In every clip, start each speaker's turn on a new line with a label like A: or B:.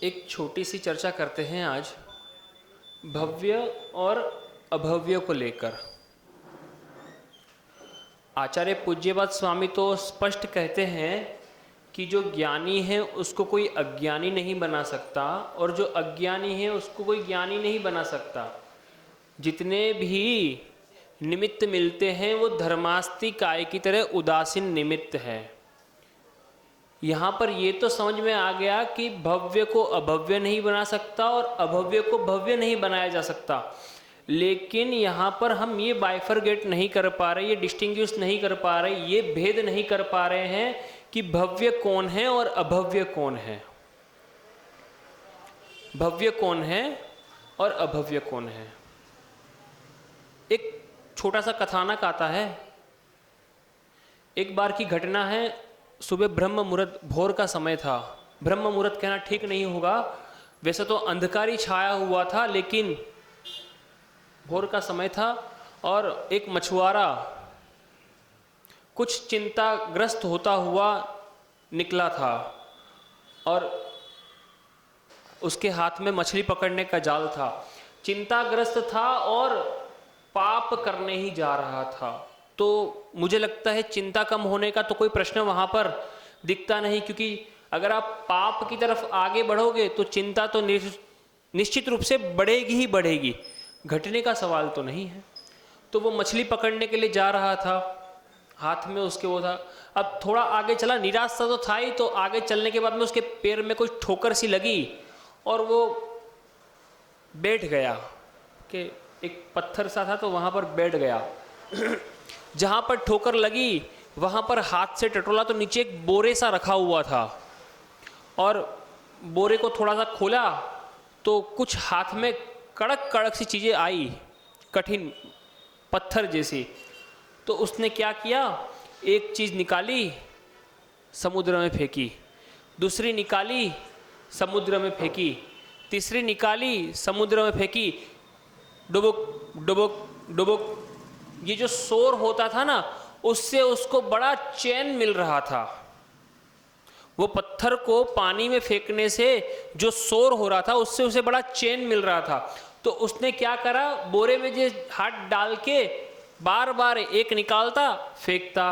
A: एक छोटी सी चर्चा करते हैं आज भव्य और अभव्य को लेकर। आचार्य पूज्यपाद स्वामी तो स्पष्ट कहते हैं कि जो ज्ञानी है उसको कोई अज्ञानी नहीं बना सकता और जो अज्ञानी है उसको कोई ज्ञानी नहीं बना सकता। जितने भी निमित्त मिलते हैं वो धर्मास्ति काय की तरह उदासीन निमित्त है। यहाँ पर ये तो समझ में आ गया कि भव्य को अभव्य नहीं बना सकता और अभव्य को भव्य नहीं बनाया जा सकता, लेकिन यहाँ पर हम ये बाइफरगेट नहीं कर पा रहे, ये डिस्टिंग्विश नहीं कर पा रहे, ये भेद नहीं कर पा रहे हैं कि भव्य कौन है और अभव्य कौन है, भव्य कौन है और अभव्य कौन है। एक छोटा सा कथानक आता है। एक बार की घटना है, सुबह ब्रह्म मुहूर्त, भोर का समय था। ब्रह्म मुहूर्त कहना ठीक नहीं होगा, वैसे तो अंधकार छाया हुआ था, लेकिन भोर का समय था और एक मछुआरा कुछ चिंताग्रस्त होता हुआ निकला था और उसके हाथ में मछली पकड़ने का जाल था। चिंताग्रस्त था और पाप करने ही जा रहा था। तो मुझे लगता है चिंता कम होने का तो कोई प्रश्न वहाँ पर दिखता नहीं, क्योंकि अगर आप पाप की तरफ आगे बढ़ोगे तो चिंता तो निश्चित रूप से बढ़ेगी ही बढ़ेगी, घटने का सवाल तो नहीं है। तो वो मछली पकड़ने के लिए जा रहा था, हाथ में उसके वो था। अब थोड़ा आगे चला, निराश सा तो था ही, तो आगे चलने के बाद में उसके पैर में कुछ ठोकर सी लगी और वो बैठ गया कि एक पत्थर सा था तो वहाँ पर बैठ गया। जहाँ पर ठोकर लगी वहाँ पर हाथ से टटोला तो नीचे एक बोरे सा रखा हुआ था और बोरे को थोड़ा सा खोला तो कुछ हाथ में कड़क कड़क सी चीज़ें आई, कठिन पत्थर जैसी। तो उसने क्या किया, एक चीज़ निकाली, समुद्र में फेंकी, दूसरी निकाली, समुद्र में फेंकी, तीसरी निकाली, समुद्र में फेंकी, डुबुक डुबुक डुबुक। ये जो शोर होता था ना, उससे उसको बड़ा चैन मिल रहा था। वो पत्थर को पानी में फेंकने से जो शोर हो रहा था उससे उसे बड़ा चैन मिल रहा था। तो उसने क्या करा, बोरे में जो हाथ डाल के बार बार एक निकालता फेंकता,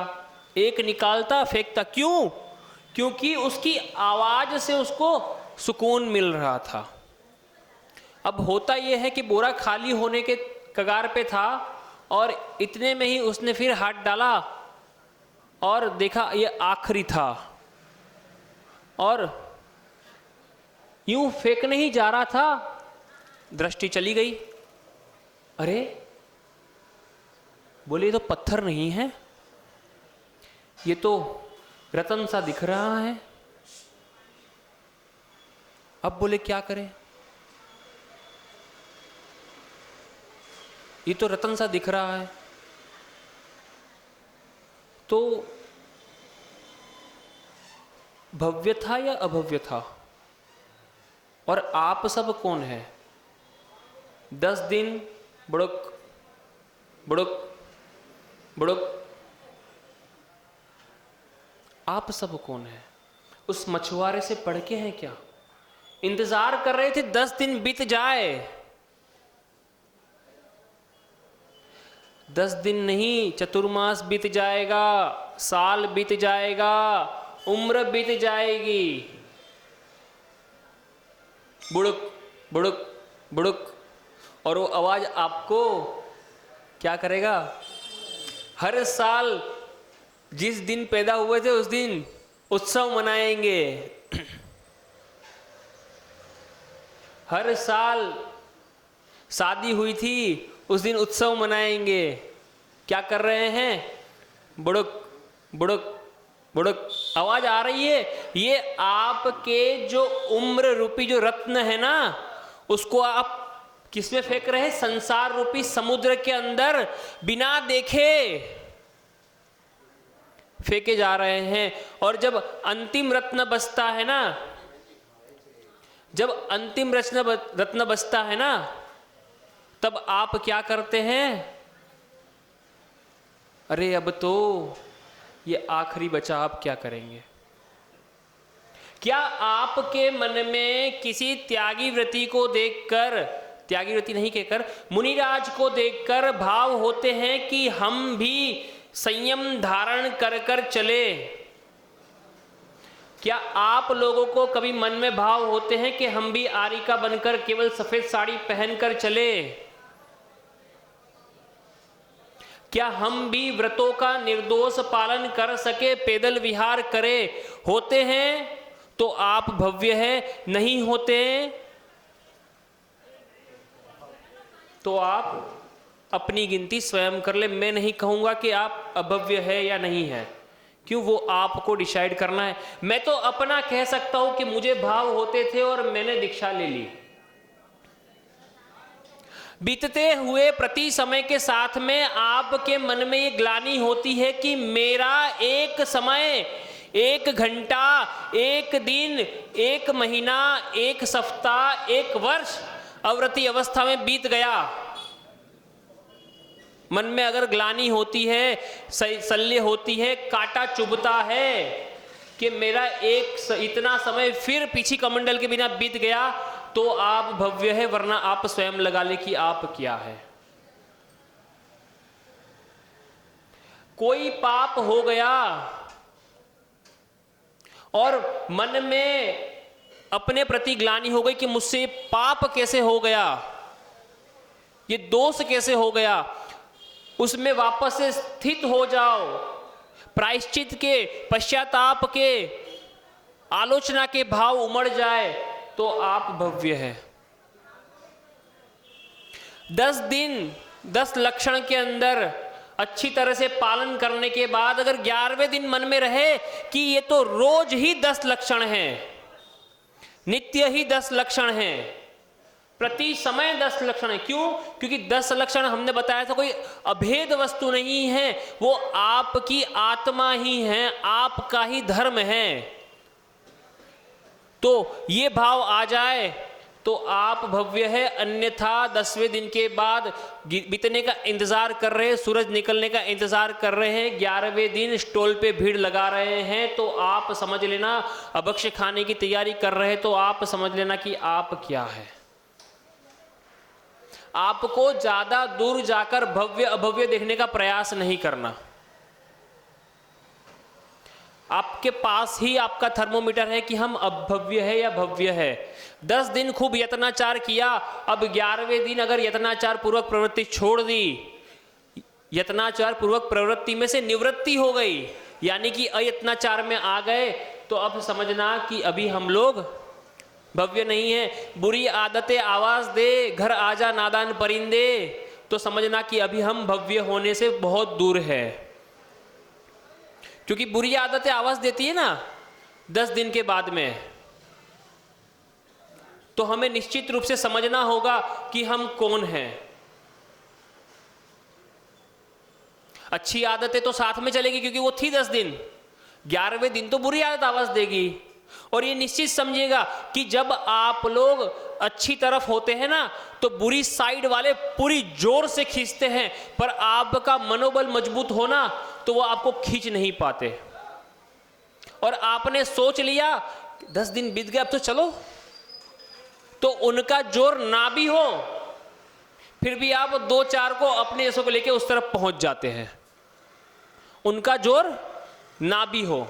A: एक निकालता फेंकता। क्यों? क्योंकि उसकी आवाज से उसको सुकून मिल रहा था। अब होता यह है कि बोरा खाली होने के कगार पे था और इतने में ही उसने फिर हाथ डाला और देखा ये आखिरी था और यूं फेंकने ही जा रहा था, दृष्टि चली गई। अरे बोले ये तो पत्थर नहीं है, ये तो रतन सा दिख रहा है। अब बोले क्या करें, ये तो रतन सा दिख रहा है। तो भव्य था या अभव्य था? और आप सब कौन है? 10 दिन बुड़ुक बुड़ुक बुड़ुक, आप सब कौन है? उस मछुआरे से पढ़ के हैं क्या? इंतजार कर रहे थे 10 दिन बीत जाए। 10 दिन नहीं, चतुर्मास बीत जाएगा, साल बीत जाएगा, उम्र बीत जाएगी। बुड़ुक बुड़ुक बुड़ुक, और वो आवाज आपको क्या करेगा? हर साल जिस दिन पैदा हुए थे उस दिन उत्सव मनाएंगे। हर साल शादी हुई थी उस दिन उत्सव मनाएंगे। क्या कर रहे हैं? बुड़ुक बुड़ुक बुड़ुक, आवाज आ रही है। ये आपके जो उम्र रूपी जो रत्न है ना, उसको आप किसमें फेंक रहे हैं? संसार रूपी समुद्र के अंदर बिना देखे फेंके जा रहे हैं। और जब अंतिम रत्न बचता है ना, जब अंतिम रत्न बचता है ना, तब आप क्या करते हैं? अरे अब तो ये आखिरी बचा, आप क्या करेंगे? क्या आपके मन में किसी त्यागी व्रती को देखकर, त्यागी व्रती नहीं कहकर मुनिराज को देखकर भाव होते हैं कि हम भी संयम धारण कर कर चले? क्या आप लोगों को कभी मन में भाव होते हैं कि हम भी आरिका बनकर केवल सफेद साड़ी पहनकर चले? क्या हम भी व्रतों का निर्दोष पालन कर सके, पैदल विहार करें? होते हैं तो आप भव्य है, नहीं होते तो आप अपनी गिनती स्वयं कर ले। मैं नहीं कहूंगा कि आप अभव्य है या नहीं है, क्यों, वो आपको डिसाइड करना है। मैं तो अपना कह सकता हूं कि मुझे भाव होते थे और मैंने दीक्षा ले ली। बीतते हुए प्रति समय के साथ में आपके मन में ये ग्लानि होती है कि मेरा एक समय, एक घंटा, एक दिन, एक महीना, एक सप्ताह, एक वर्ष अवृत्ति अवस्था में बीत गया। मन में अगर ग्लानि होती है, शल्य होती है, कांटा चुभता है कि मेरा इतना समय फिर पीछे कमंडल के बिना बीत गया, तो आप भव्य है, वरना आप स्वयं लगा ले कि आप क्या है। कोई पाप हो गया और मन में अपने प्रति ग्लानि हो गई कि मुझसे पाप कैसे हो गया, ये दोष कैसे हो गया, उसमें वापस से स्थित हो जाओ। प्रायश्चित के, पश्चाताप के, आलोचना के भाव उमड़ जाए तो आप भव्य है। 10 दिन 10 लक्षण के अंदर अच्छी तरह से पालन करने के बाद अगर 11वें दिन मन में रहे कि ये तो रोज ही 10 लक्षण हैं, नित्य ही 10 लक्षण हैं, प्रति समय 10 लक्षण है। क्यों? क्योंकि 10 लक्षण हमने बताया था कोई अभेद वस्तु नहीं है, वो आपकी आत्मा ही है, आपका ही धर्म है। तो ये भाव आ जाए तो आप भव्य है। अन्यथा 10वें दिन के बाद बीतने का इंतजार कर रहे हैं, सूरज निकलने का इंतजार कर रहे हैं, 11वें दिन स्टॉल पे भीड़ लगा रहे हैं, तो आप समझ लेना, अभक्ष्य खाने की तैयारी कर रहे हैं तो आप समझ लेना कि आप क्या है। आपको ज्यादा दूर जाकर भव्य अभव्य देखने का प्रयास नहीं करना। आपके पास ही आपका थर्मोमीटर है कि हम अभव्य है या भव्य है। 10 दिन खूब यत्नाचार किया, अब 11वें दिन अगर यत्नाचार पूर्वक प्रवृत्ति छोड़ दी, यत्नाचार पूर्वक प्रवृत्ति में से निवृत्ति हो गई, यानी कि अयत्नाचार में आ गए, तो अब समझना कि अभी हम लोग भव्य नहीं है। बुरी आदतें आवाज दे, घर आजा नादान परिंदे, तो समझना कि अभी हम भव्य होने से बहुत दूर है। क्योंकि बुरी आदतें आवाज देती है ना 10 दिन के बाद में, तो हमें निश्चित रूप से समझना होगा कि हम कौन हैं। अच्छी आदतें तो साथ में चलेगी क्योंकि वो थी 10 दिन, 11वें दिन तो बुरी आदत आवाज देगी। और ये निश्चित समझिएगा कि जब आप लोग अच्छी तरफ होते हैं ना, तो बुरी साइड वाले पूरी जोर से खींचते हैं, पर आपका मनोबल मजबूत होना तो वो आपको खींच नहीं पाते। और आपने सोच लिया 10 दिन बीत गए अब तो चलो, तो उनका जोर ना भी हो, फिर भी आप 2-4 को अपने जैसों को लेके उस तरफ पहुंच जाते हैं। उनका जोर ना भी हो,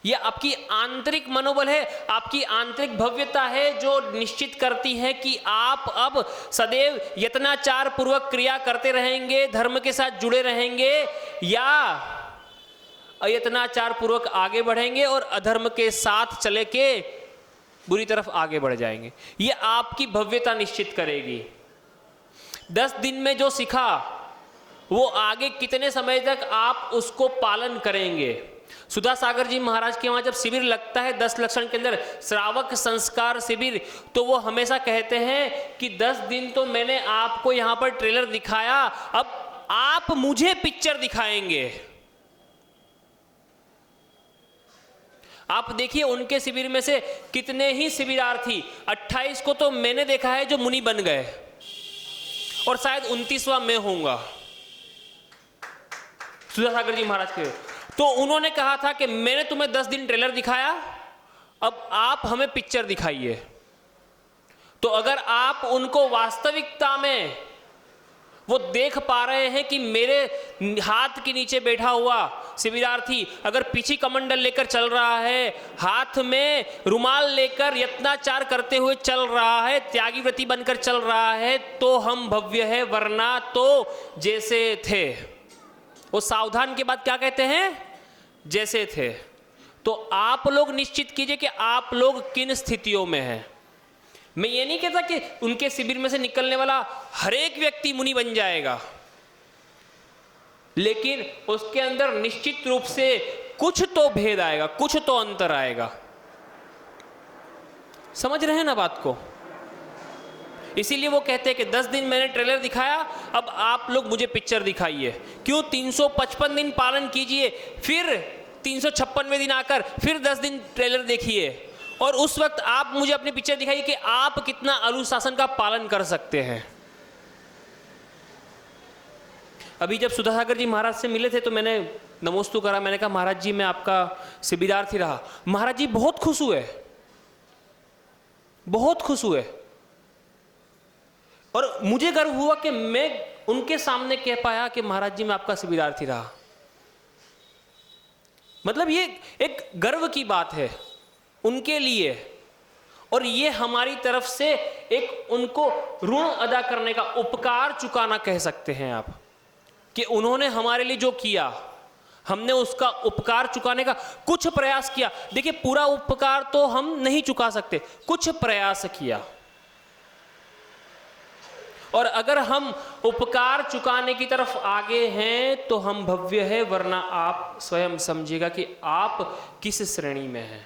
A: यह आपकी आंतरिक मनोबल है, आपकी आंतरिक भव्यता है जो निश्चित करती है कि आप अब सदैव यत्नाचार पूर्वक क्रिया करते रहेंगे, धर्म के साथ जुड़े रहेंगे, या अयत्नाचार पूर्वक आगे बढ़ेंगे और अधर्म के साथ चले के बुरी तरफ आगे बढ़ जाएंगे। यह आपकी भव्यता निश्चित करेगी। 10 दिन में जो सीखा वो आगे कितने समय तक आप उसको पालन करेंगे। सुधा सागर जी महाराज के वहां जब शिविर लगता है 10 लक्षण के अंदर, श्रावक संस्कार शिविर, तो वो हमेशा कहते हैं कि 10 दिन तो मैंने आपको यहां पर ट्रेलर दिखाया, अब आप मुझे पिक्चर दिखाएंगे। आप देखिए उनके शिविर में से कितने ही शिविरार्थी, 28 को तो मैंने देखा है जो मुनि बन गए, और शायद 29वां मैं होऊंगा सुधा सागर जी महाराज के। तो उन्होंने कहा था कि मैंने तुम्हें 10 दिन ट्रेलर दिखाया, अब आप हमें पिक्चर दिखाइए। तो अगर आप उनको वास्तविकता में वो देख पा रहे हैं कि मेरे हाथ के नीचे बैठा हुआ शिविरार्थी अगर पीछे कमंडल लेकर चल रहा है, हाथ में रुमाल लेकर यत्नाचार करते हुए चल रहा है, त्यागी व्रती बनकर चल रहा है, तो हम भव्य है, वरना तो जैसे थे। वो सावधान के बाद क्या कहते हैं? जैसे थे। तो आप लोग निश्चित कीजिए कि आप लोग किन स्थितियों में हैं। मैं ये नहीं कहता कि उनके शिविर में से निकलने वाला हर एक व्यक्ति मुनि बन जाएगा, लेकिन उसके अंदर निश्चित रूप से कुछ तो भेद आएगा, कुछ तो अंतर आएगा। समझ रहे हैं ना बात को? इसीलिए वो कहते हैं कि 10 दिन मैंने ट्रेलर दिखाया, अब आप लोग मुझे पिक्चर दिखाइए। क्यों? 355 दिन पालन कीजिए, फिर 356वें दिन आकर फिर 10 दिन ट्रेलर देखिए, और उस वक्त आप मुझे अपनी पिक्चर दिखाइए कि आप कितना अनुशासन का पालन कर सकते हैं। अभी जब सुधासागर जी महाराज से मिले थे तो मैंने नमोस्तु करा, मैंने कहा महाराज जी मैं आपका शिविरार्थी रहा। महाराज जी बहुत खुश हुए, बहुत खुश हुए, और मुझे गर्व हुआ कि मैं उनके सामने कह पाया कि महाराज जी मैं आपका शिविरार्थी रहा। मतलब ये एक गर्व की बात है उनके लिए, और ये हमारी तरफ से एक उनको ऋण अदा करने का, उपकार चुकाना कह सकते हैं आप, कि उन्होंने हमारे लिए जो किया हमने उसका उपकार चुकाने का कुछ प्रयास किया। देखिए पूरा उपकार तो हम नहीं चुका सकते, कुछ प्रयास किया, और अगर हम उपकार चुकाने की तरफ आगे हैं तो हम भव्य है, वरना आप स्वयं समझिएगा कि आप किस श्रेणी में हैं।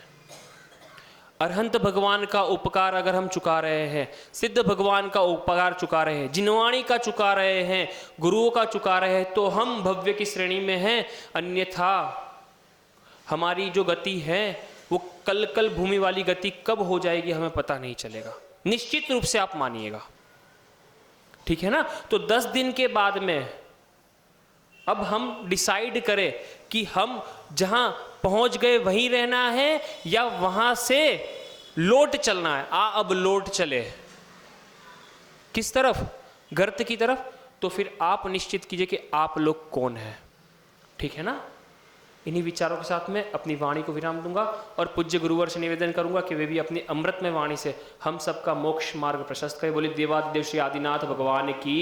A: अरहंत भगवान का उपकार अगर हम चुका रहे हैं, सिद्ध भगवान का उपकार चुका रहे हैं, जिनवाणी का चुका रहे हैं, गुरुओं का चुका रहे हैं, तो हम भव्य की श्रेणी में हैं। अन्यथा हमारी जो गति है वो कल भूमि वाली गति कब हो जाएगी हमें पता नहीं चलेगा, निश्चित रूप से आप मानिएगा। ठीक है ना? तो 10 दिन के बाद में अब हम डिसाइड करें कि हम जहां पहुंच गए वहीं रहना है या वहां से लौट चलना है। अब लौट चले किस तरफ? गर्त की तरफ। तो फिर आप निश्चित कीजिए कि आप लोग कौन हैं। ठीक है ना? इन्हीं विचारों के साथ में अपनी वाणी को विराम दूंगा और पूज्य गुरुवर से निवेदन करूंगा कि वे भी अपनी अमृतमय वाणी से हम सबका मोक्ष मार्ग प्रशस्त करें। बोले देवादिदेव श्री आदिनाथ भगवान की